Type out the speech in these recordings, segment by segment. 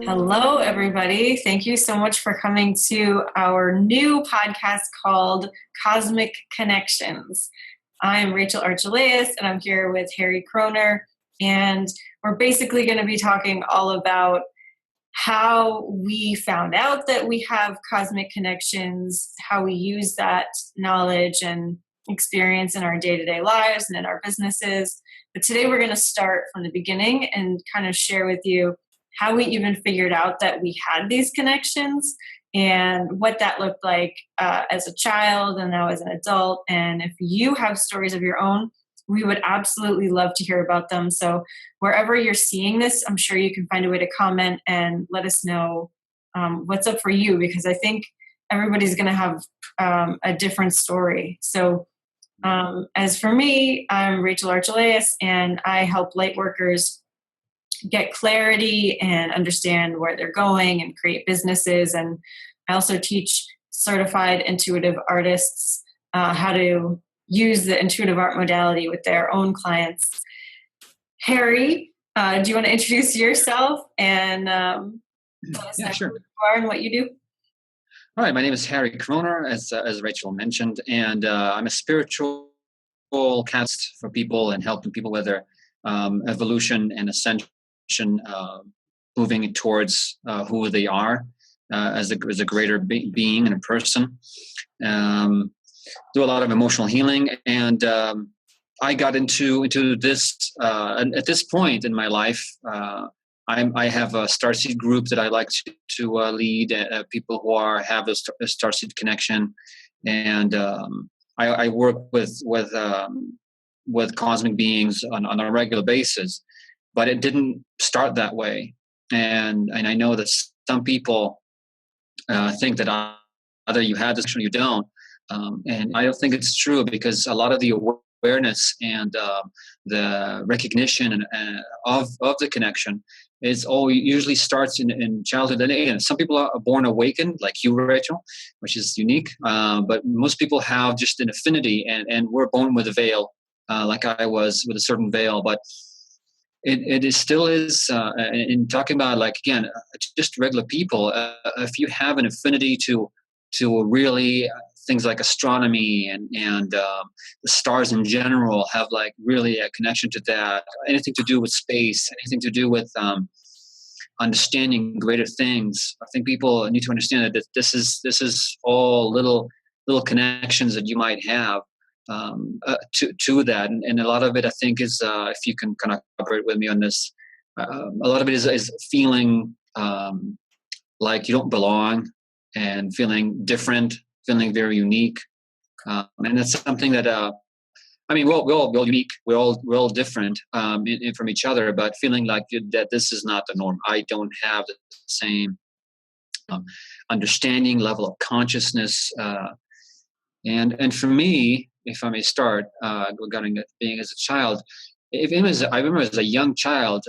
Hello, everybody. Thank you so much for coming to our new podcast called Cosmic Connections. I'm Rachel Archelaus, and I'm here with Harry Kroner, and we're basically going to be talking all about how we found out that we have cosmic connections, how we use that knowledge and experience in our day-to-day lives and in our businesses. But today we're going to start from the beginning and kind of share with you how we even figured out that we had these connections and what that looked like as a child and now as an adult. And if you have stories of your own, we would absolutely love to hear about them. So wherever you're seeing this, I'm sure you can find a way to comment and let us know what's up for you, because I think everybody's going to have a different story. So as for me, I'm Rachel Archelaus, and I help light workers get clarity and understand where they're going and create businesses. And I also teach certified intuitive artists how to use the intuitive art modality with their own clients. Harry, do you want to introduce yourself and let us know sure. who you are and what you do? All right, my name is Harry Kroner, as Rachel mentioned, and I'm a spiritual catalyst for people and helping people with their evolution and ascension, moving towards who they are as a greater being and a person. Do a lot of emotional healing, and I got into this at this point in my life. I have a Starseed group that I like to lead, people who have a Starseed connection, and I work with cosmic beings on a regular basis. But it didn't start that way, and I know that some people think that either you had this or you don't, and I don't think it's true, because a lot of the awareness and the recognition of the connection usually starts in childhood. And again, some people are born awakened, like you, Rachel, which is unique. But most people have just an affinity, and we're born with a veil, like I was with a certain veil, but. It still is, in talking about, like, again, just regular people, if you have an affinity to really things like astronomy and the stars in general, have like really a connection to that, anything to do with space, anything to do with understanding greater things. I think people need to understand that this is all little connections that you might have to that, and a lot of it, I think, is if you can kind of cooperate with me on this, a lot of it is feeling like you don't belong, and feeling different, feeling very unique, and that's something that I mean, we're all unique, we're all different from each other, but feeling like that this is not the norm. I don't have the same understanding level of consciousness, and for me, if I may start regarding it being as a child, I remember as a young child,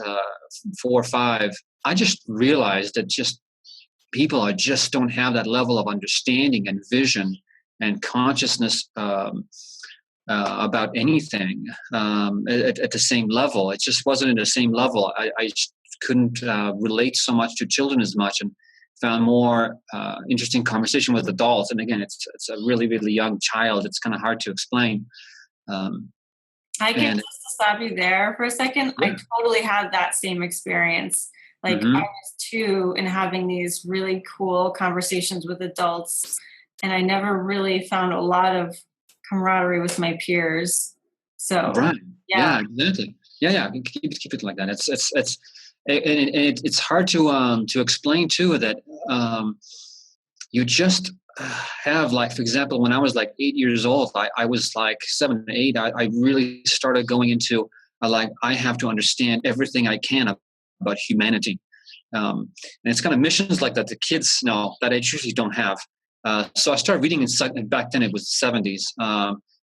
4 or 5, I just realized that just people just don't have that level of understanding and vision and consciousness about anything at the same level. It just wasn't at the same level. I just couldn't relate so much to children as much, and found more interesting conversation with adults. And again, it's a really, really young child. It's kind of hard to explain. I can just stop you there for a second. Yeah. I totally had that same experience. Like, I was 2 and having these really cool conversations with adults, and I never really found a lot of camaraderie with my peers. So right. Yeah, exactly. Yeah. Keep it like that. It's hard to explain too, that you just have, like, for example, when I was like 8 years old, I was like 7 or 8. I really started going into like, I have to understand everything I can about humanity, and it's kind of missions like that the kids know that I usually don't have. So I started reading back then it was the 70s.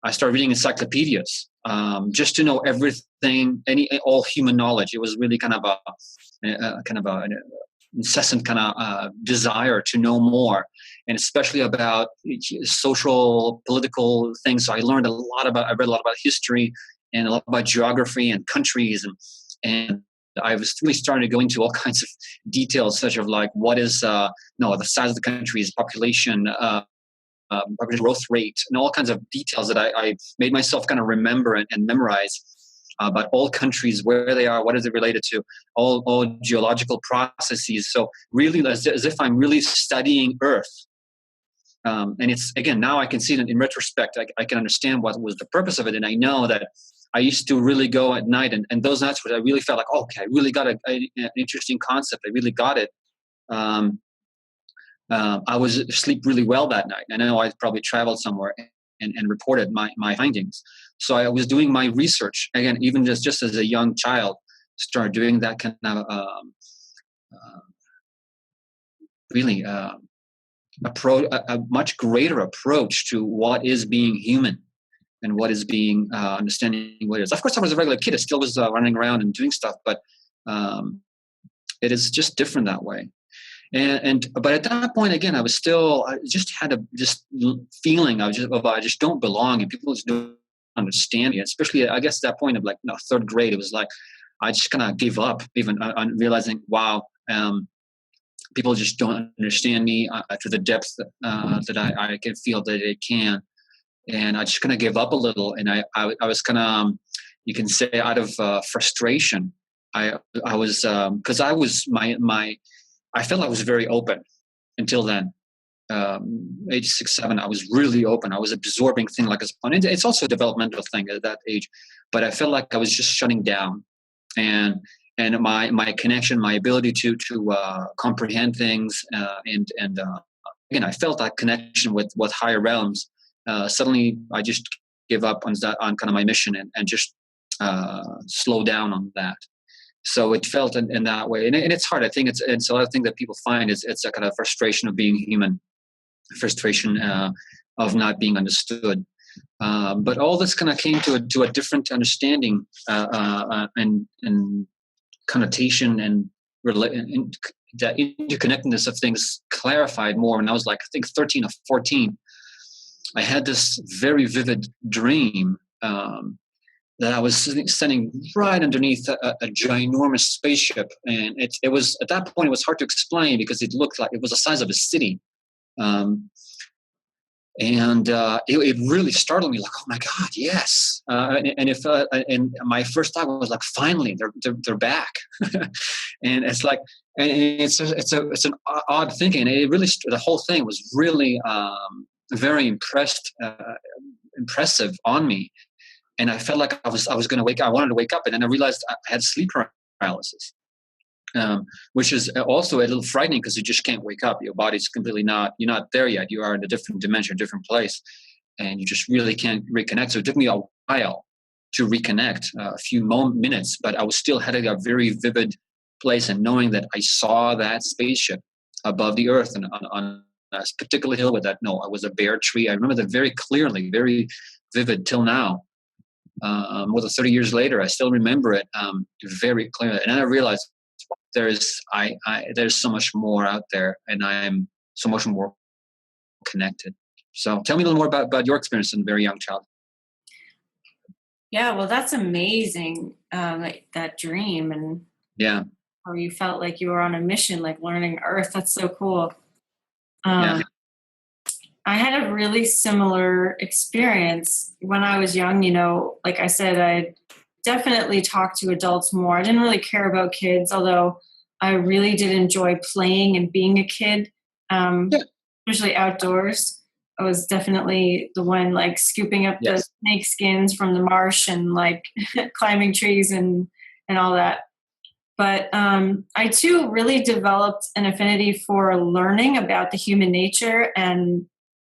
I started reading encyclopedias just to know everything, all human knowledge. It was really kind of an incessant kind of desire to know more, and especially about social, political things. So I read a lot about history and a lot about geography and countries and I was really starting to go into all kinds of details, such as like what is the size of the country's population, growth rate, and all kinds of details that I made myself kind of remember and memorize about all countries, where they are, what is it related to, all geological processes. So really, as if I'm really studying Earth. And it's, again, now I can see it in retrospect. I can understand what was the purpose of it, and I know that I used to really go at night, and those nights where I really felt like, okay, I really got an interesting concept. I really got it. I was sleep really well that night. I know I probably traveled somewhere and reported my findings. So I was doing my research again, even just as a young child, started doing that kind of really a much greater approach to what is being human and what is being understanding what it is. Of course, I was a regular kid. I still was running around and doing stuff, but it is just different that way. But at that point, again, I just had a feeling I just don't belong, and people just don't understand me. Especially, I guess, at that point of third grade, it was like I just kind of gave up, even on realizing, wow, people just don't understand me to the depth that I can feel that they can, and I just kind of gave up a little, and I was kind of, you can say, out of frustration. I was because I was I felt I was very open until then. Age 6, 7, I was really open. I was absorbing things like a sponge. It's also a developmental thing at that age, but I felt like I was just shutting down, and my connection, my ability to comprehend things, and again, I felt that connection with higher realms. Suddenly, I just gave up on kind of my mission and just slow down on that. So it felt in that way, and it's hard. I think it's a lot of things that people find is it's a kind of frustration of being human, frustration of not being understood. But all this kind of came to a different understanding and connotation and that interconnectedness of things clarified more. When I was like, I think 13 or 14, I had this very vivid dream. That I was standing right underneath a ginormous spaceship, and it was, at that point, it was hard to explain because it looked like it was the size of a city, and it really startled me. Like, oh my God, yes! And my first thought was like, finally, they're back, and it's like, and it's an odd thinking. It really, the whole thing was really very impressive on me. And I felt like I was going to wake up. I wanted to wake up, and then I realized I had sleep paralysis, which is also a little frightening because you just can't wake up. Your body's completely you're not there yet. You are in a different dimension, a different place, and you just really can't reconnect. So it took me a while to reconnect, a few minutes, but I was still heading a very vivid place, and knowing that I saw that spaceship above the earth and on a particular hill with that. No, it was a bare tree. I remember that very clearly, very vivid till now. More than 30 years later, I still remember it very clearly. And then I realized there's so much more out there, and I am so much more connected. So tell me a little more about your experience as a very young child. Yeah, well, that's amazing, that dream, and yeah, how you felt like you were on a mission, like learning Earth. That's so cool. Yeah. I had a really similar experience when I was young. Like I said, I definitely talked to adults more. I didn't really care about kids, although I really did enjoy playing and being a kid, especially outdoors. I was definitely the one like scooping up the snake skins from the marsh and like climbing trees and all that. But I too really developed an affinity for learning about the human nature. And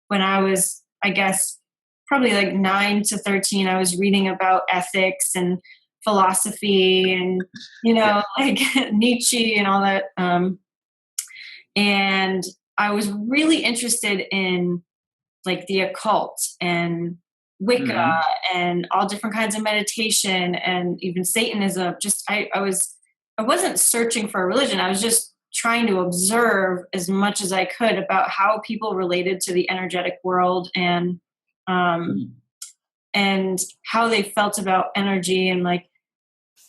when I was, I guess, probably like 9 to 13, I was reading about ethics and philosophy and, like Nietzsche and all that. And I was really interested in like the occult and Wicca and all different kinds of meditation and even Satanism. Just, I wasn't searching for a religion. I was just trying to observe as much as I could about how people related to the energetic world and how they felt about energy. And like,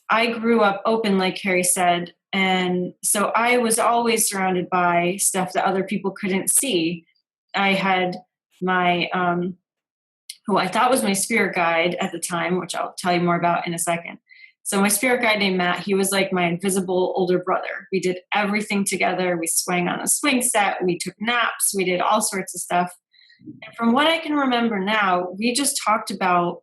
I grew up open, like Carrie said. And so I was always surrounded by stuff that other people couldn't see. I had my, who I thought was my spirit guide at the time, which I'll tell you more about in a second. So my spirit guide named Matt, he was like my invisible older brother. We did everything together. We swung on a swing set. We took naps. We did all sorts of stuff. And from what I can remember now, we just talked about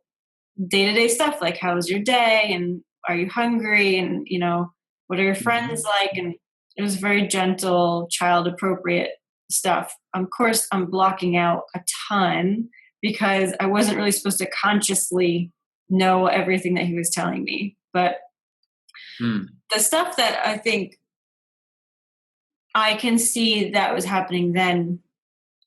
day-to-day stuff, like how was your day and are you hungry and, you know, what are your friends like? And it was very gentle, child appropriate stuff. Of course, I'm blocking out a ton because I wasn't really supposed to consciously know everything that he was telling me. But the stuff that I think I can see that was happening then,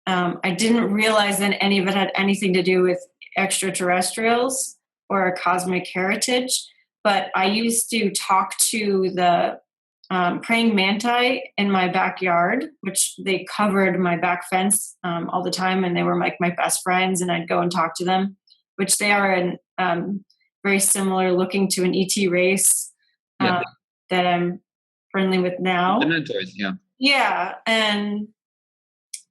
I didn't realize that any of it had anything to do with extraterrestrials or a cosmic heritage. But I used to talk to the praying manti in my backyard, which they covered my back fence all the time, and they were like my best friends, and I'd go and talk to them, which they are very similar looking to an ET race that I'm friendly with now. The mentors, yeah. Yeah, and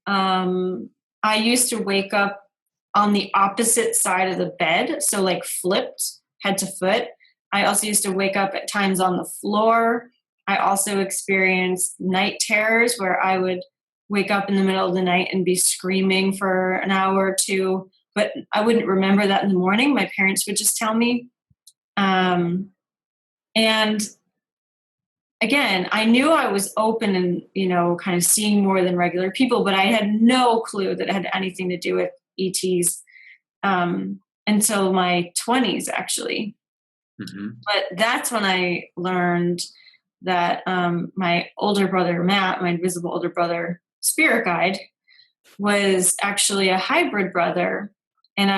I used to wake up on the opposite side of the bed, so like flipped head to foot. I also used to wake up at times on the floor. I also experienced night terrors where I would wake up in the middle of the night and be screaming for an hour or two, but I wouldn't remember that in the morning. My parents would just tell me. And again, I knew I was open and, you know, kind of seeing more than regular people, but I had no clue that it had anything to do with ETs until my 20s, actually. But that's when I learned that my older brother, Matt, my invisible older brother, spirit guide, was actually a hybrid brother. And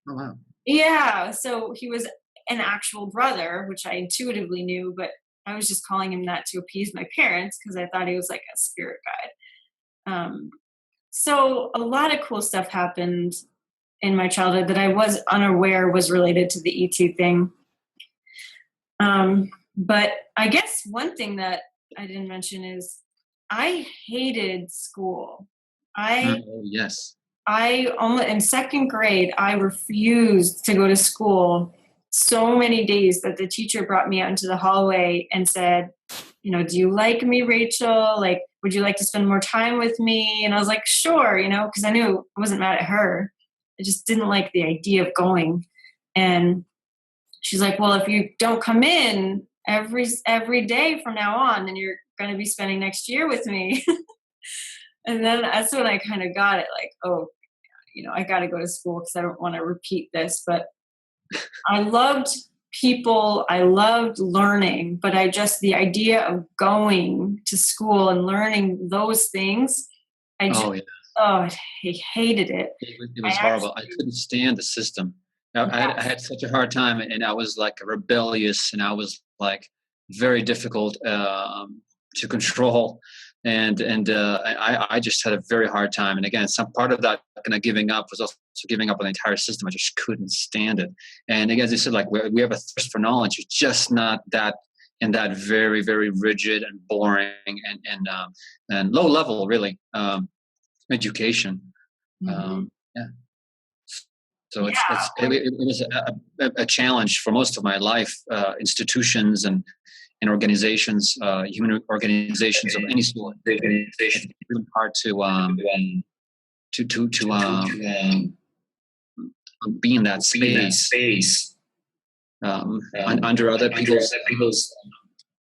Oh, wow. Yeah, so he was an actual brother, which I intuitively knew, but I was just calling him that to appease my parents because I thought he was like a spirit guide. So a lot of cool stuff happened in my childhood that I was unaware was related to the ET thing. But I guess one thing that I didn't mention is I hated school. Yes. In second grade, I refused to go to school so many days that the teacher brought me out into the hallway and said, you know, do you like me, Rachel? Like, would you like to spend more time with me? And I was like, sure, you know, because I knew I wasn't mad at her. I just didn't like the idea of going. And she's like, well, if you don't come in every day from now on, then you're going to be spending next year with me. And then that's when I kind of got it, like, oh, you know, I got to go to school because I don't want to repeat this. But I loved people. I loved learning, but the idea of going to school and learning those things, I hated it. It was horrible. I couldn't stand the system. I had such a hard time, and I was like rebellious, and I was like very difficult to control. And I just had a very hard time. And again, some part of that kind of giving up was also giving up on the entire system. I just couldn't stand it. And again, as you said, like we have a thirst for knowledge. It's just not that in that very, very rigid and boring and low level, really, education. So it was a challenge for most of my life. Institutions and organizations, human organizations of any sort. It's really hard to be in that space under other people's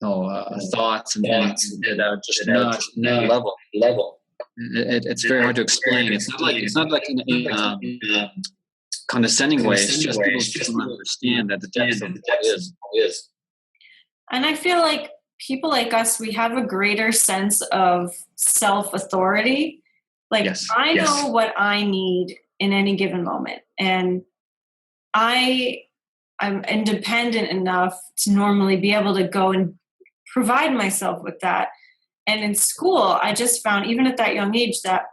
thoughts and that are just not level. It's very hard to explain. It's not like in a condescending way. It's just people just don't understand that the depth of what is. And I feel like people like us, we have a greater sense of self-authority. Like, I know what I need in any given moment. And I'm independent enough to normally be able to go and provide myself with that. And in school, I just found, even at that young age, that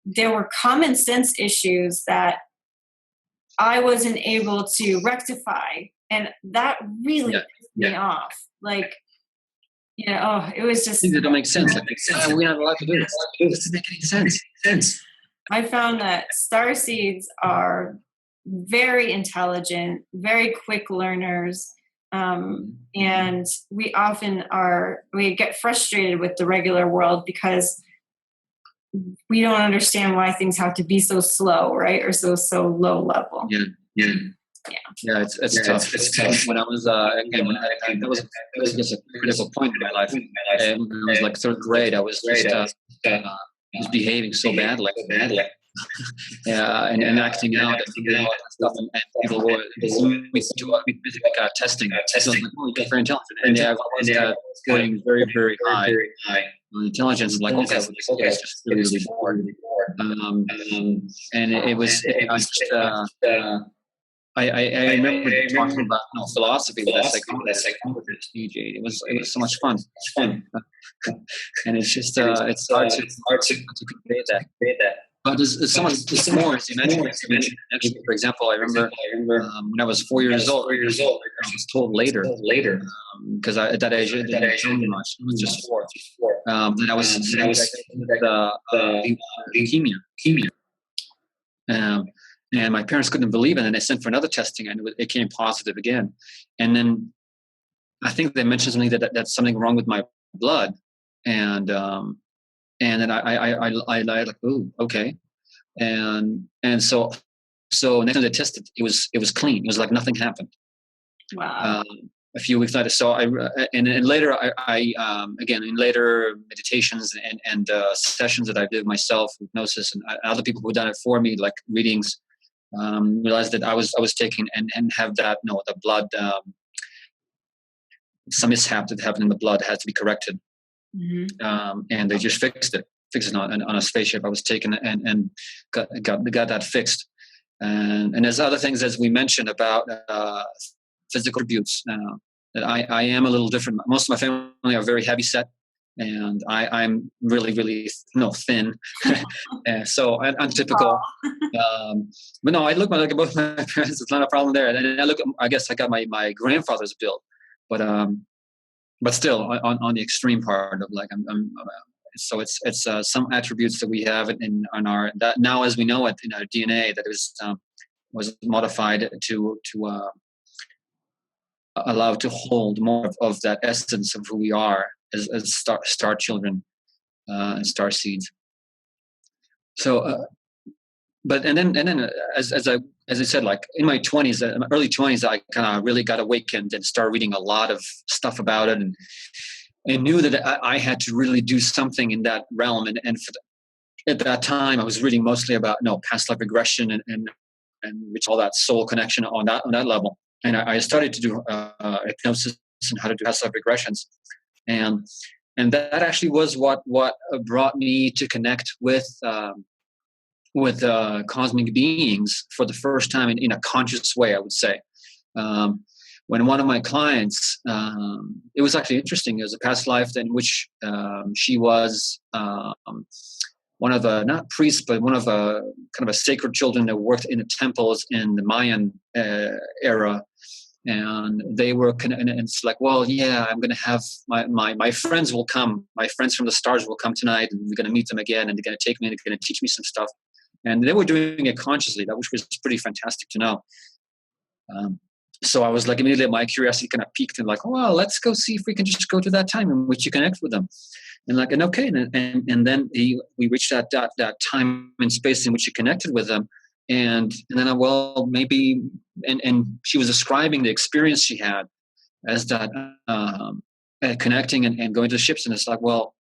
there were common sense issues that I wasn't able to rectify. And that really pissed me off. Like, it was just things that don't make sense. Like, we're not allowed to do this. It doesn't make any sense. I found that starseeds are very intelligent, very quick learners. And we often we get frustrated with the regular world because we don't understand why things have to be so slow, right? Or so low level. Yeah, it's tough. It's tough. When I was again, that was just a critical point in my life. When I was like third grade, I was just was behaving so badly. And acting out and stuff, and people were doing testing. So like, oh, you're very intelligent, and I was scoring very, very high on intelligence. And like, okay, it's just really bored. And it was I remember talking about philosophy with that psychologist, DJ. It was so much fun. And it's just it's hard to convey that. But there's so much more, as you mentioned. Actually, for example, I remember when I was 4 years old, I was told later, because at that age I didn't know much. It was just 4. That I was leukemia. And my parents couldn't believe it, and they sent for another testing, and it came positive again. And then I think they mentioned something that's something wrong with my blood, and then I like, ooh, okay, and so next time they tested, it was clean. It was like nothing happened. Wow. A few weeks later, so and later I again in later meditations and sessions that I did myself, hypnosis, and other people who done it for me, like readings, realized that I was taking and have that the blood, some mishap that happened in the blood had to be corrected. Mm-hmm. And they just fixed it on a spaceship. I was taken and got that fixed. And there's other things, as we mentioned, about physical attributes. That I am a little different. Most of my family are very heavy set, and I'm really, really thin. So I'm typical. But no, I look like both my parents. It's not a problem there. And I guess I got my grandfather's build, but still on the extreme part of like I'm so it's some attributes that we have in our that now as we know it in our DNA that was modified to allow to hold more of that essence of who we are as star children and star seeds. So but and then as I said, like in my 20s, early 20s, I kind of really got awakened and started reading a lot of stuff about it, and knew that I had to really do something in that realm. And at that time, I was reading mostly about past life regression and which all that soul connection on that level. And I started to do hypnosis and how to do past life regressions, and that actually was what brought me to connect with cosmic beings for the first time in a conscious way, I would say. When one of my clients, it was actually interesting. It was a past life in which she was one of the, not priests, but one of a kind of a sacred children that worked in the temples in the Mayan era. And they were, and it's like, well, yeah, I'm going to have my friends will come. My friends from the stars will come tonight, and we're going to meet them again, and they're going to take me and they're going to teach me some stuff. And they were doing it consciously, which was pretty fantastic to know. So I was like, immediately my curiosity kind of peaked and like, well, let's go see if we can just go to that time in which you connect with them. And okay. And then we reached that time and space in which you connected with them. And then, well, maybe, and she was describing the experience she had as that connecting and going to the ships. And it's like, well,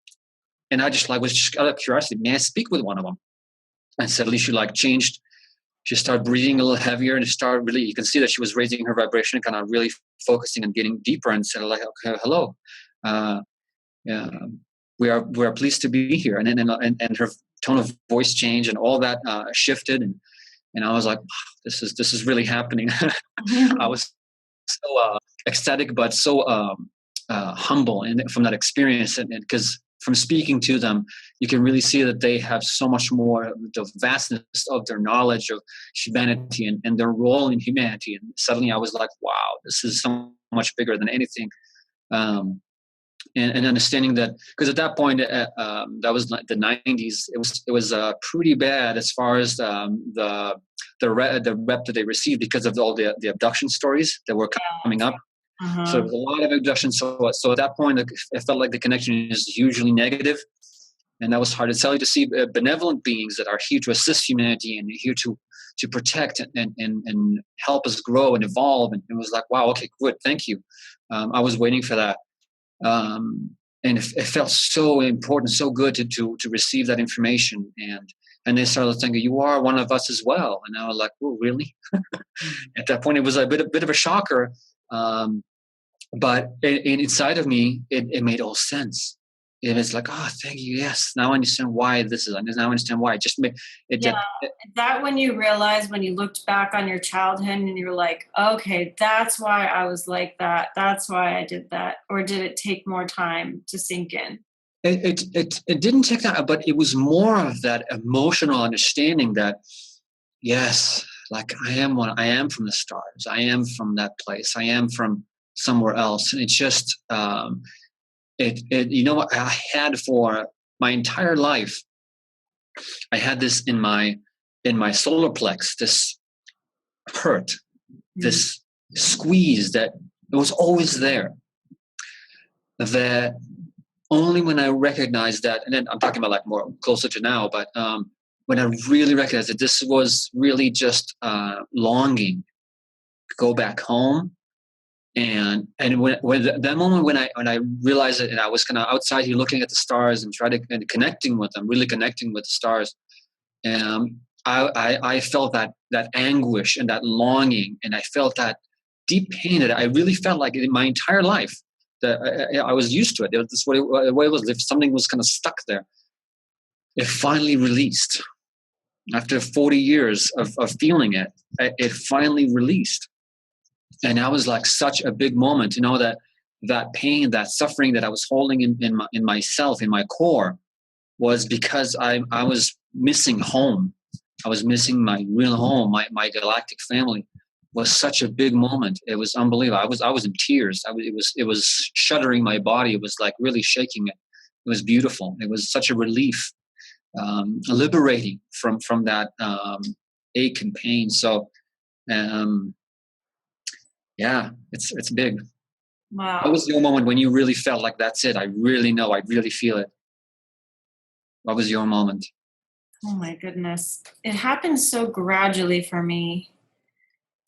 and I just was just out of curiosity, may I speak with one of them? And suddenly she changed. She started breathing a little heavier, and you can see that she was raising her vibration, kind of really focusing and getting deeper, and said like, okay, hello. We are pleased to be here. And her tone of voice changed, and all that shifted. And I was like, this is really happening. I was so ecstatic, but so humble from that experience. And because from speaking to them, you can really see that they have so much more, the vastness of their knowledge of humanity and their role in humanity. And suddenly I was like, wow, this is so much bigger than anything. And understanding that, because at that point, that was the 90s. It was pretty bad as far as the rep that they received because of all the abduction stories that were coming up. So there was a lot of abductions. So at that point, it felt like the connection is hugely negative, and that was hard to tell you to see benevolent beings that are here to assist humanity and here to protect and help us grow and evolve. And it was like, wow, okay, good, thank you. I was waiting for that. And it felt so important, so good to receive that information. And they started thinking, you are one of us as well. And I was like, oh, really? At that point, it was a bit of a shocker. But inside of me, it made all sense. It was like, oh, thank you. Yes. Now I understand why this is. Now I understand why. It just made it. Yeah. Is that when you realized, when you looked back on your childhood and you were like, okay, that's why I was like that. That's why I did that. Or did it take more time to sink in? It didn't take that, but it was more of that emotional understanding that, yes, like I am from the stars. I am from that place. I am from somewhere else. And it's just, you know what I had for my entire life. I had this in my solar plex, this hurt, this squeeze that it was always there. That only when I recognized that, and then I'm talking about like more closer to now, but when I really recognized that this was really just longing to go back home. And when that moment when I realized it, and I was kind of outside here looking at the stars and connecting with them, really connecting with the stars, I felt that anguish and that longing, and I felt that deep pain that I really felt like in my entire life. That I was used to it. That's what it was. If something was kind of stuck there, it finally released. After 40 years of feeling it, it finally released. And that was like such a big moment to know that pain, that suffering that I was holding in myself, in my core, was because I was missing home. I was missing my real home, my galactic family. Was such a big moment. It was unbelievable. I was in tears. It was shuddering my body. It was like really shaking it. It was beautiful. It was such a relief, liberating from that ache and pain. So, yeah, it's big. Wow. What was your moment when you really felt like that's it? I really know. I really feel it. What was your moment? Oh my goodness. It happened so gradually for me.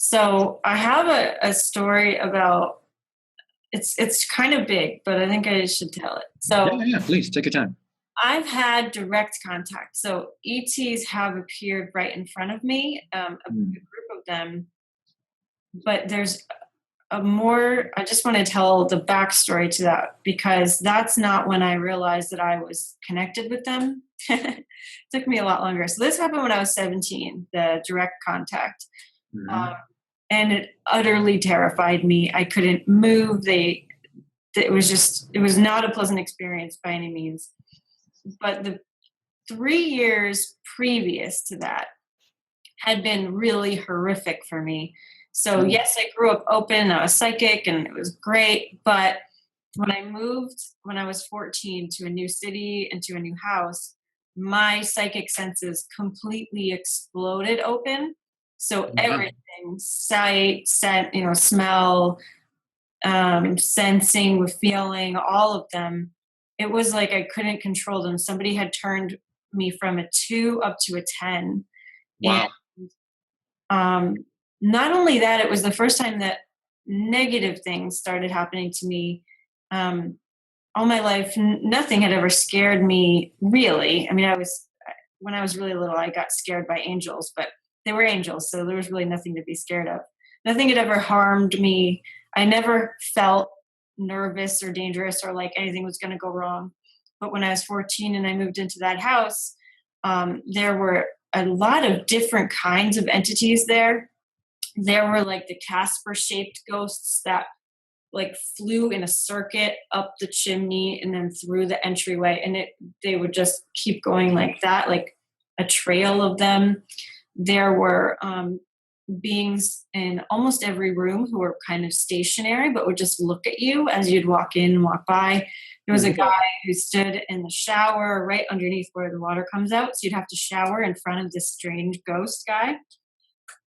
So I have a story about, it's kind of big, but I think I should tell it. So yeah, please take your time. I've had direct contact. So ETs have appeared right in front of me, a group of them. But there's I just want to tell the backstory to that, because that's not when I realized that I was connected with them. It took me a lot longer. So this happened when I was 17, the direct contact. And it utterly terrified me. I couldn't move. It was not a pleasant experience by any means. But the 3 years previous to that had been really horrific for me. So yes, I grew up open, I was psychic, and it was great. But when I moved, when I was 14, to a new city and to a new house, my psychic senses completely exploded open. So everything, sight, scent, smell, sensing, with feeling, all of them, it was like I couldn't control them. Somebody had turned me from a 2 up to a 10. Wow. And not only that, it was the first time that negative things started happening to me. All my life, nothing had ever scared me, really. I mean, when I was really little, I got scared by angels, but they were angels, so there was really nothing to be scared of. Nothing had ever harmed me. I never felt nervous or dangerous or like anything was going to go wrong. But when I was 14 and I moved into that house, there were a lot of different kinds of entities there. There were like the Casper-shaped ghosts that like flew in a circuit up the chimney and then through the entryway. And they would just keep going like that, like a trail of them. There were beings in almost every room who were kind of stationary, but would just look at you as you'd walk in and walk by. There was a guy who stood in the shower right underneath where the water comes out. So you'd have to shower in front of this strange ghost guy.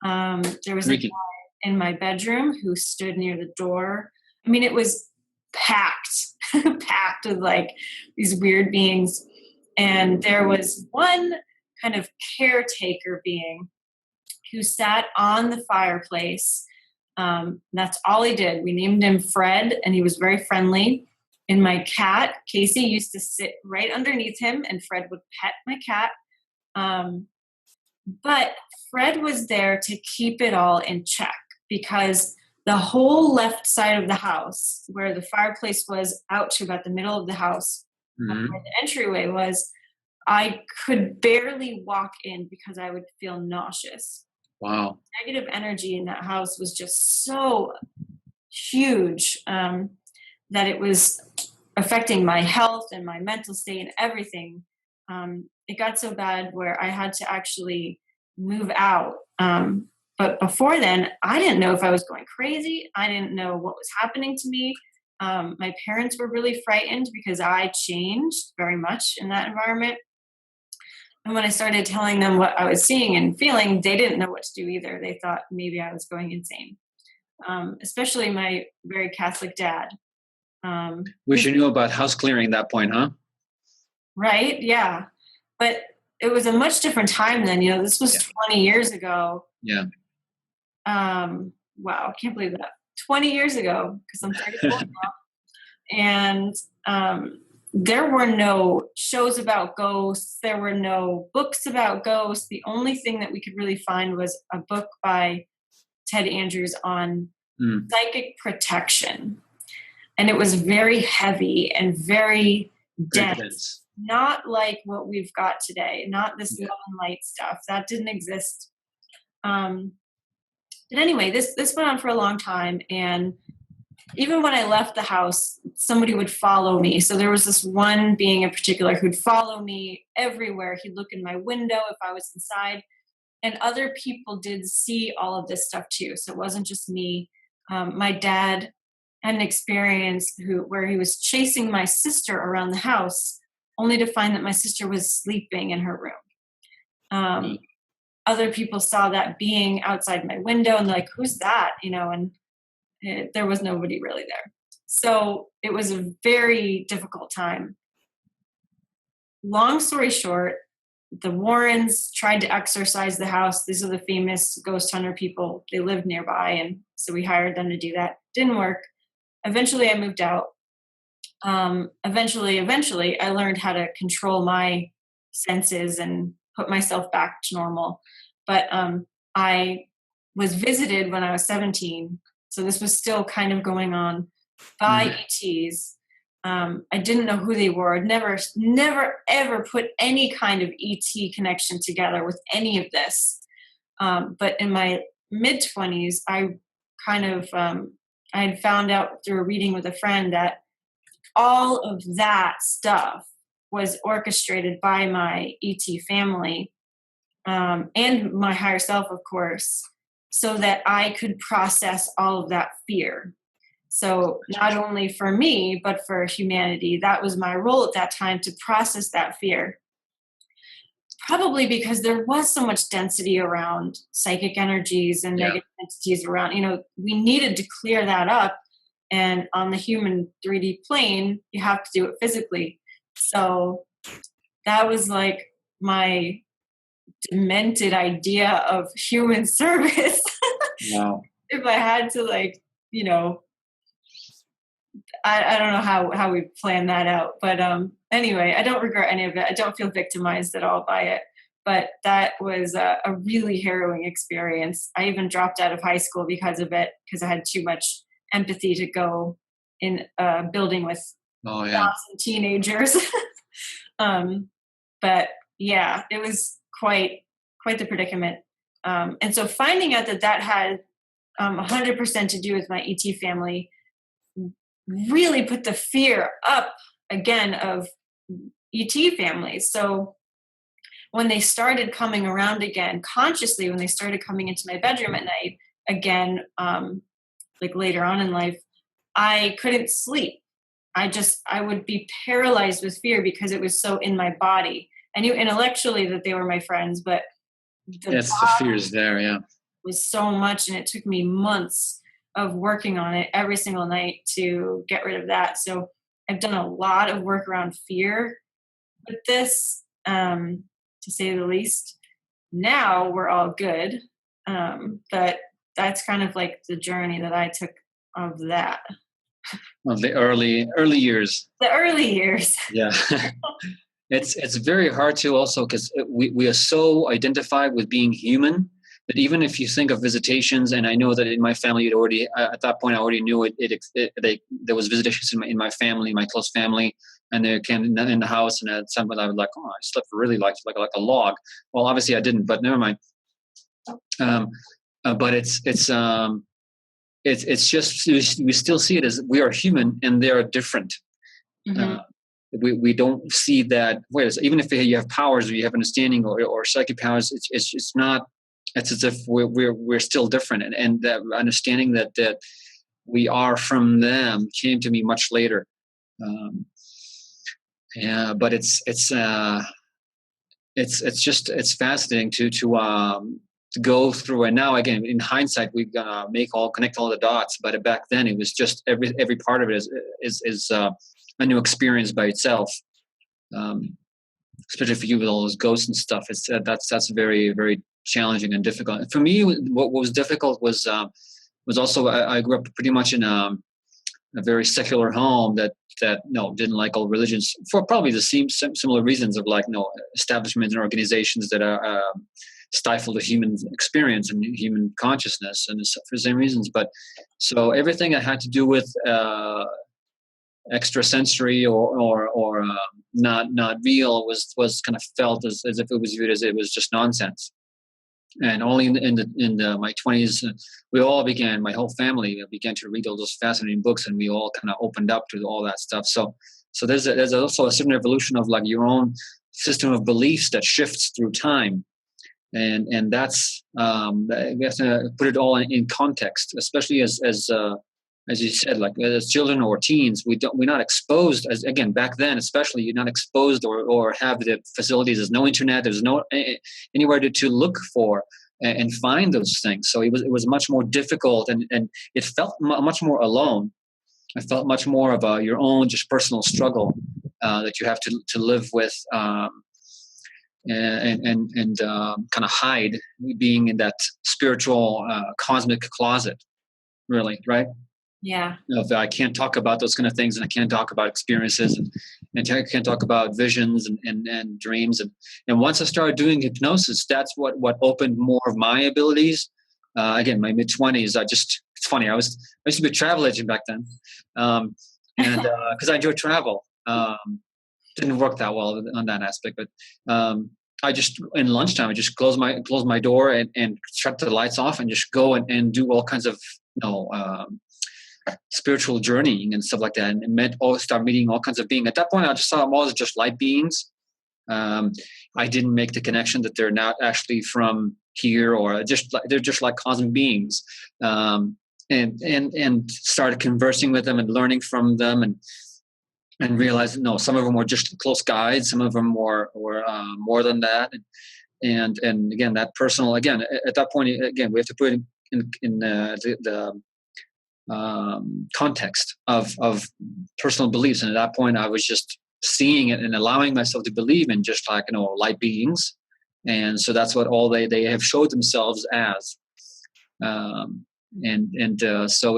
There was a guy in my bedroom who stood near the door. I mean, it was packed, packed with like these weird beings. And there was one kind of caretaker being who sat on the fireplace. That's all he did. We named him Fred, and he was very friendly. And my cat, Casey, used to sit right underneath him, and Fred would pet my cat. But Fred was there to keep it all in check, because the whole left side of the house, where the fireplace was out to about the middle of the house, where the entryway was, I could barely walk in because I would feel nauseous. Wow. Negative energy in that house was just so huge that it was affecting my health and my mental state and everything. It got so bad where I had to actually move out. But before then, I didn't know if I was going crazy. I didn't know what was happening to me. My parents were really frightened because I changed very much in that environment. And when I started telling them what I was seeing and feeling, they didn't know what to do either. They thought maybe I was going insane, especially my very Catholic dad. Wish you knew about house clearing at that point, huh? Right, yeah. But it was a much different time then. This was 20 years ago. Yeah. Wow, I can't believe that. 20 years ago, because I'm 34 now. And there were no shows about ghosts. There were no books about ghosts. The only thing that we could really find was a book by Ted Andrews on psychic protection. And it was very heavy and very dense. Not like what we've got today. Not this love and light stuff. That didn't exist. But anyway, this went on for a long time. And even when I left the house, somebody would follow me. So there was this one being in particular who'd follow me everywhere. He'd look in my window if I was inside. And other people did see all of this stuff too. So it wasn't just me. My dad had an experience where he was chasing my sister around the house, only to find that my sister was sleeping in her room. Other people saw that being outside my window and they're like, who's that? And there was nobody really there. So it was a very difficult time. Long story short, the Warrens tried to exorcise the house. These are the famous ghost hunter people. They lived nearby, and so we hired them to do that. Didn't work. Eventually I moved out. Eventually I learned how to control my senses and put myself back to normal. But I was visited when I was 17. So this was still kind of going on by ETs. I didn't know who they were. I'd never, ever put any kind of ET connection together with any of this. But in my mid-20s, I kind of, I had found out through a reading with a friend that all of that stuff was orchestrated by my ET family and my higher self, of course, so that I could process all of that fear. So not only for me, but for humanity, that was my role at that time, to process that fear. Probably because there was so much density around psychic energies and negative entities around, we needed to clear that up. And on the human 3D plane, you have to do it physically. So that was like my demented idea of human service. Wow. If I had to I don't know how we planned that out, but anyway, I don't regret any of it. I don't feel victimized at all by it, but that was a really harrowing experience. I even dropped out of high school because of it, because I had too much empathy to go in a building with 1,000 teenagers. But yeah, it was quite the predicament. And so finding out that had 100% to do with my ET family really put the fear up again of ET families. So when they started coming around again, consciously, when they started coming into my bedroom at night again, like later on in life, I couldn't sleep. I would be paralyzed with fear because it was so in my body. I knew intellectually that they were my friends, but the fear is there. Yeah. was so much, and it took me months of working on it every single night to get rid of that. So I've done a lot of work around fear with this, to say the least. Now we're all good, but that's kind of like the journey that I took of that. Of the early years. The early years. Yeah. It's very hard to also, because we are so identified with being human that even if you think of visitations, and I know that in my family, it already, at that point, I already knew there was visitations in my family, my close family, and they came in the house, and at some point I was like, oh, I slept really like a log. Well, obviously I didn't, but never mind. But it's just, we still see it as we are human and they are different. Mm-hmm. We don't see that. Whereas even if you have powers or you have understanding or psychic powers, it's not. It's as if we're still different, and that understanding that we are from them came to me much later. Yeah, but it's fascinating to go through. And now again, in hindsight, we connect all the dots. But back then, it was just every part of it is a new experience by itself. Especially for you with all those ghosts and stuff, that's very, very challenging and difficult. For me, what was difficult was also I grew up pretty much in a very secular home that didn't like all religions for probably the same similar reasons of establishments and organizations that are stifle the human experience and human consciousness, and for the same reasons. But so everything that had to do with extrasensory or not real was kind of felt as if it was viewed as it was just nonsense. And only in my 20s, my whole family began to read all those fascinating books, and we all kind of opened up to all that stuff. So there's also a certain evolution of like your own system of beliefs that shifts through time. And that's we have to put it all in context, especially as you said, like as children or teens, we're not exposed as, again, back then, especially you're not exposed or have the facilities. There's no internet. There's no anywhere to look for and find those things. So it was much more difficult, and it felt much more alone. I felt much more of your own just personal struggle that you have to live with. And kind of hide being in that spiritual cosmic closet, really, right? Yeah. I can't talk about those kind of things, and I can't talk about experiences, and I can't talk about visions and dreams. And once I started doing hypnosis, that's what opened more of my abilities. Again, my mid-20s, it's funny. I used to be a travel agent back then, and because I enjoy travel. Didn't work that well on that aspect, but I just in lunchtime I just close my door and shut the lights off and just go and do all kinds of spiritual journeying and stuff like that, and start meeting all kinds of beings. At that point, I just saw them all as just light beings. I didn't make the connection that they're not actually from here, or they're just like cosmic beings, and started conversing with them and learning from them, and realized no, some of them were just close guides, some of them were more than that, and again that personal, again at that point, again we have to put it in the context of personal beliefs. And at that point I was just seeing it and allowing myself to believe in just like light beings, and so that's what all they have showed themselves as, so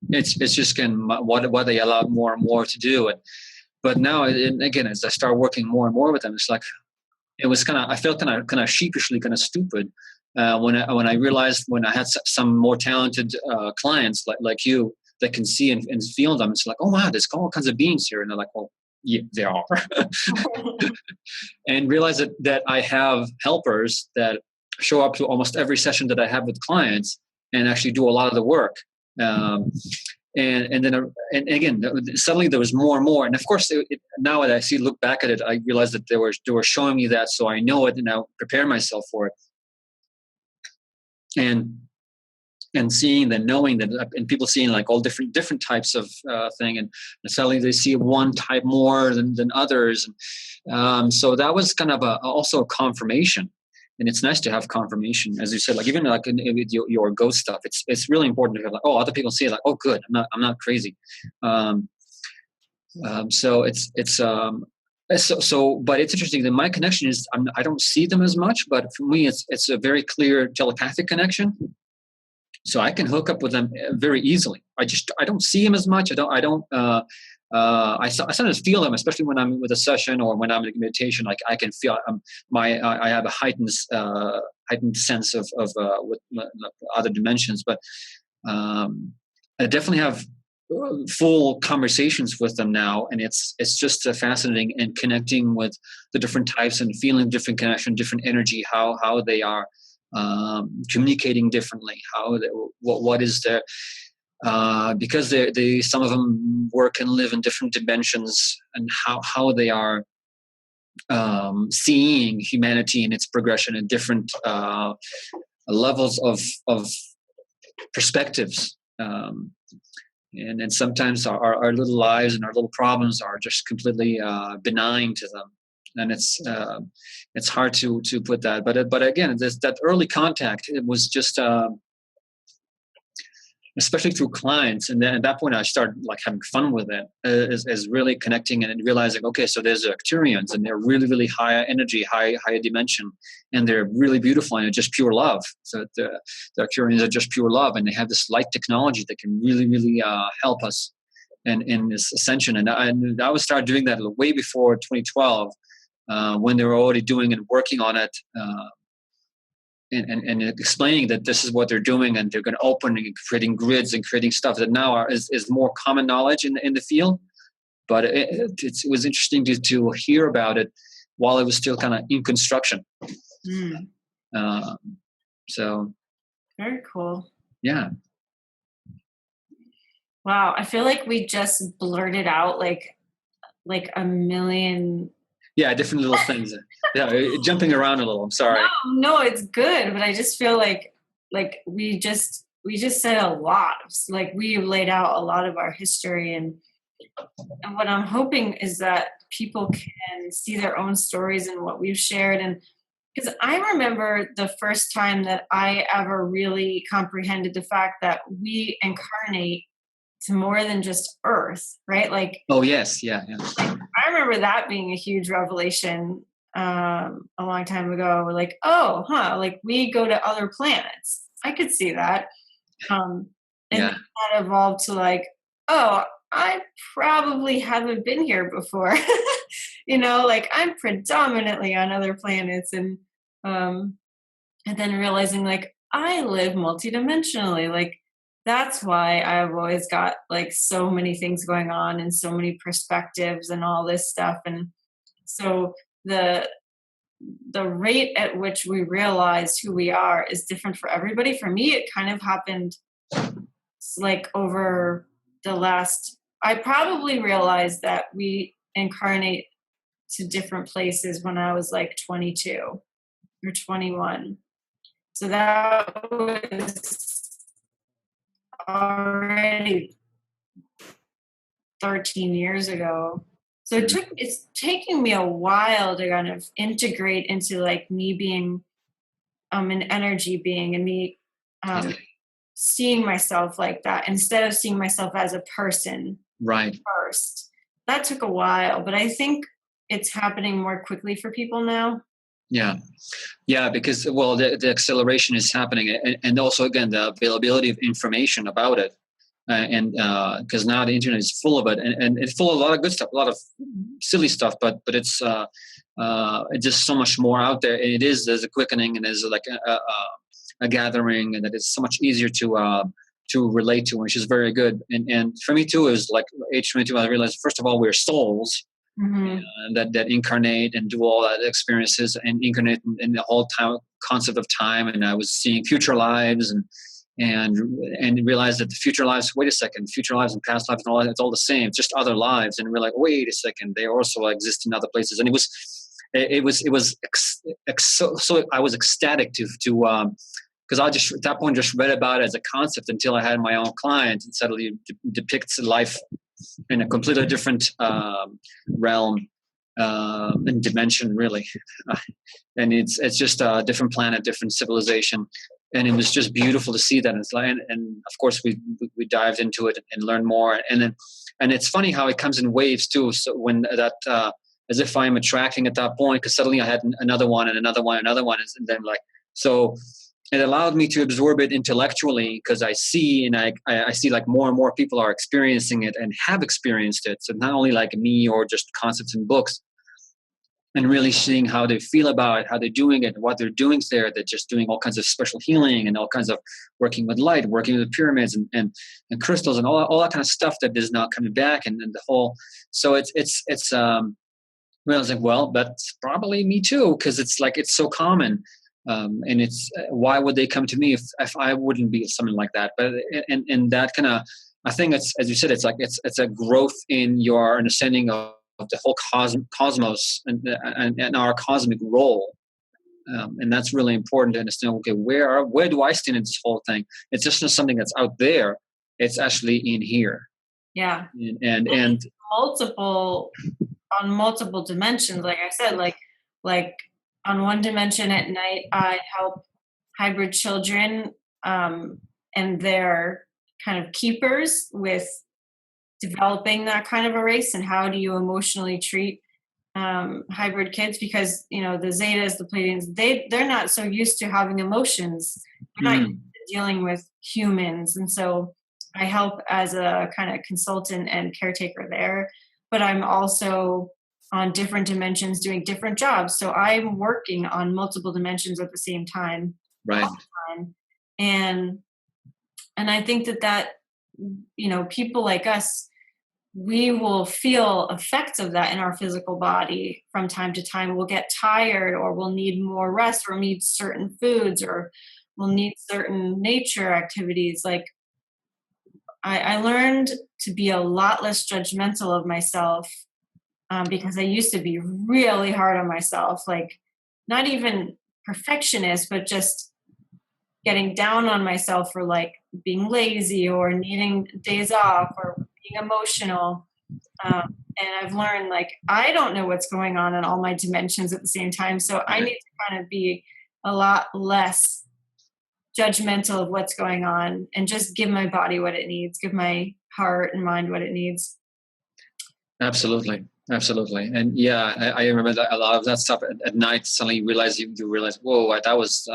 it's just what they allowed more and more to do. But now, again, as I start working more and more with them, it's like I felt kind of sheepishly kind of stupid when I realized, when I had some more talented clients like you that can see and feel them. It's like, oh wow, there's all kinds of beings here, and they're like, well, yeah, there are. And realize that I have helpers that show up to almost every session that I have with clients and actually do a lot of the work. And then again, suddenly there was more and more. And of course, now that I look back at it, I realized that they were showing me that, so I know it and I prepare myself for it. And seeing that, knowing that, and people seeing like all different types of thing, and suddenly they see one type more than others. And so that was kind of also a confirmation. And it's nice to have confirmation, as you said, like even like with your ghost stuff, it's really important to have like, oh, other people see it, like, oh, good, I'm not crazy. So but it's interesting that my connection is I don't see them as much, but for me it's a very clear telepathic connection. So I can hook up with them very easily. I don't see them as much. I sometimes feel them, especially when I'm with a session or when I'm in meditation. Like I can feel I have a heightened sense of with other dimensions. But I definitely have full conversations with them now, and it's just fascinating, and connecting with the different types and feeling different connection, different energy, how they are communicating differently, what is there. Because they some of them work and live in different dimensions, and how they are seeing humanity and its progression in different levels of perspectives. And sometimes our little lives and our little problems are just completely benign to them, and it's hard to put that. But again, that early contact, it was just. Especially through clients, and then at that point I started like having fun with it, is really connecting and realizing, okay, so there's Arcturians, and they're really, really high energy, higher dimension, and they're really beautiful, and they're just pure love. So the Arcturians are just pure love, and they have this light technology that can really, really help us in this ascension. And I would start doing that way before 2012, when they were already doing and working on it. And explaining that this is what they're doing, and they're going to open and creating grids and creating stuff that now is more common knowledge in the field. But it was interesting to hear about it while it was still kind of in construction. So very cool. Yeah. Wow, I feel like we just blurted out like a million. Yeah, different little things. Yeah, jumping around a little. I'm sorry. No, it's good, but I just feel like we just said a lot. Like we laid out a lot of our history, and what I'm hoping is that people can see their own stories in what we've shared. And because I remember the first time that I ever really comprehended the fact that we incarnate to more than just Earth, right? Like, oh yes, yeah. I remember that being a huge revelation a long time ago. Like, oh, like we go to other planets. I could see that. And that evolved to like, oh, I probably haven't been here before. Like I'm predominantly on other planets, and then realizing like I live multidimensionally. Like that's why I've always got like so many things going on and so many perspectives and all this stuff. And so the rate at which we realize who we are is different for everybody. For me, it kind of happened like over the last, I probably realized that we incarnate to different places when I was like 22 or 21. So that was already 13 years ago. So it's taking me a while to kind of integrate into like me being an energy being, and me seeing myself like that instead of seeing myself as a person first. That took a while, but I think it's happening more quickly for people now. Yeah, because the acceleration is happening, and also again the availability of information about it, and because now the internet is full of it, and it's full of a lot of good stuff, a lot of silly stuff, but it's just so much more out there. And there's a quickening, and there's like a gathering, and that it's so much easier to relate to, which is very good. And for me too, is like age 22, I realized first of all we're souls. Mm-hmm. That incarnate and do all that experiences and incarnate in the whole time concept of time. And I was seeing future lives, and realize that the future lives, wait a second, future lives and past lives and all that, it's all the same, just other lives. And we're like, wait a second, they also exist in other places. And so I was ecstatic to because I just at that point just read about it as a concept until I had my own client, and suddenly depicts life in a completely different realm and dimension, really. And it's just a different planet, different civilization, and it was just beautiful to see that. And of course we dived into it and learned more. And it's funny how it comes in waves too. So when that as if I'm attracting at that point, because suddenly I had another one and another one, and then so it allowed me to absorb it intellectually, because I see and I see like more and more people are experiencing it and have experienced it. So not only like me or just concepts in books, and really seeing how they feel about it, how they're doing it, what they're doing there. They're just doing all kinds of special healing and all kinds of working with light, working with pyramids and crystals and all that kind of stuff that is now coming back, and the whole. So it's I was like, well, that's probably me too, because it's like it's so common. And it's why would they come to me if I wouldn't be something like that? But and that kind of, I think it's, as you said, it's like it's a growth in your understanding of the whole cosmos and our cosmic role, and that's really important to understand. Okay, where do I stand in this whole thing? It's just not something that's out there; it's actually in here. Yeah, and on multiple dimensions. Like I said, like on one dimension at night, I help hybrid children and their kind of keepers with developing that kind of a race, and how do you emotionally treat hybrid kids, because the Zetas, the Pleiadians, they're not so used to having emotions. They're not used to dealing with humans, and so I help as a kind of consultant and caretaker there. But I'm also on different dimensions doing different jobs, so I'm working on multiple dimensions at the same time, right? All the time. And I think that people like us, we will feel effects of that in our physical body from time to time. We'll get tired, or we'll need more rest, or need certain foods, or we'll need certain nature activities. Like I learned to be a lot less judgmental of myself, because I used to be really hard on myself, like not even perfectionist, but just getting down on myself for like being lazy or needing days off or being emotional. And I've learned, like, I don't know what's going on in all my dimensions at the same time. So I need to kind of be a lot less judgmental of what's going on and just give my body what it needs, give my heart and mind what it needs. Absolutely. And yeah, I remember that a lot of that stuff at night. Suddenly you realize, whoa, I was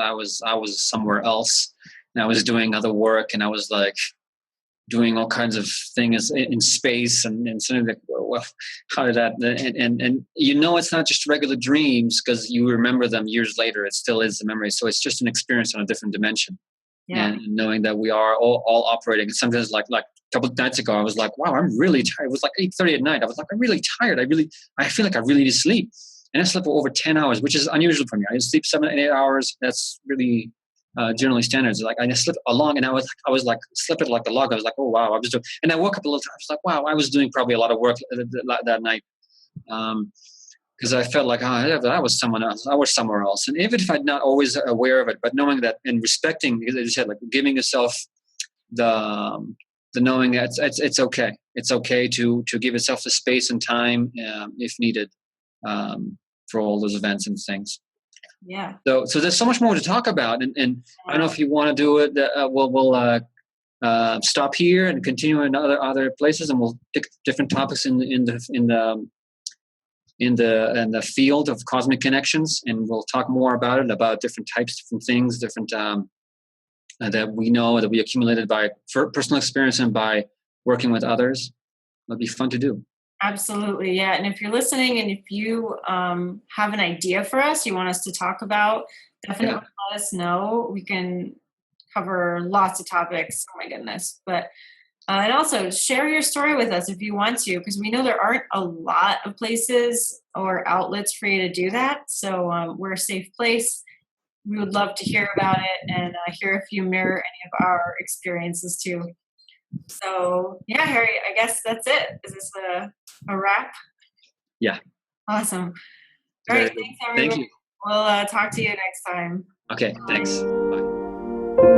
somewhere else, and I was doing other work, and I was like doing all kinds of things in space, and suddenly like, well, how did that? And it's not just regular dreams, because you remember them years later. It still is a memory, so it's just an experience on a different dimension. Yeah. And knowing that we are all operating. And sometimes like a couple of nights ago, I was like, wow, I'm really tired. It was like 8:30 at night. I was like, I'm really tired. I feel like I really need to sleep. And I slept for over 10 hours, which is unusual for me. I sleep 7 and 8 hours. That's really generally standards. Like I slept along, and I was slept like the log. I was like, oh wow, I was doing. And I woke up a little. I was like, wow, I was doing probably a lot of work that night. Because I felt like, I was someone else. I was somewhere else. And even if I'm not always aware of it, but knowing that and respecting, as you said, like giving yourself the knowing that it's okay. It's okay to give yourself the space and time if needed for all those events and things. Yeah. So there's so much more to talk about, and I don't know if you want to do it. We'll stop here and continue in other places, and we'll pick different topics in the field of cosmic connections, and we'll talk more about it, about different types, different things, different that we know that we accumulated by personal experience and by working with others. It'll be fun to do. Absolutely, yeah. And if you're listening, and if you have an idea for us, you want us to talk about, definitely let us know. We can cover lots of topics. Oh my goodness! But and also share your story with us if you want to, because we know there aren't a lot of places or outlets for you to do that. So we're a safe place. we would love to hear about it and hear if you mirror any of our experiences too. So yeah, Harry, I guess that's it. Is this a wrap? Yeah. Awesome. All right. Thanks, everybody. Thank you. We'll talk to you next time. Okay. Thanks. Bye.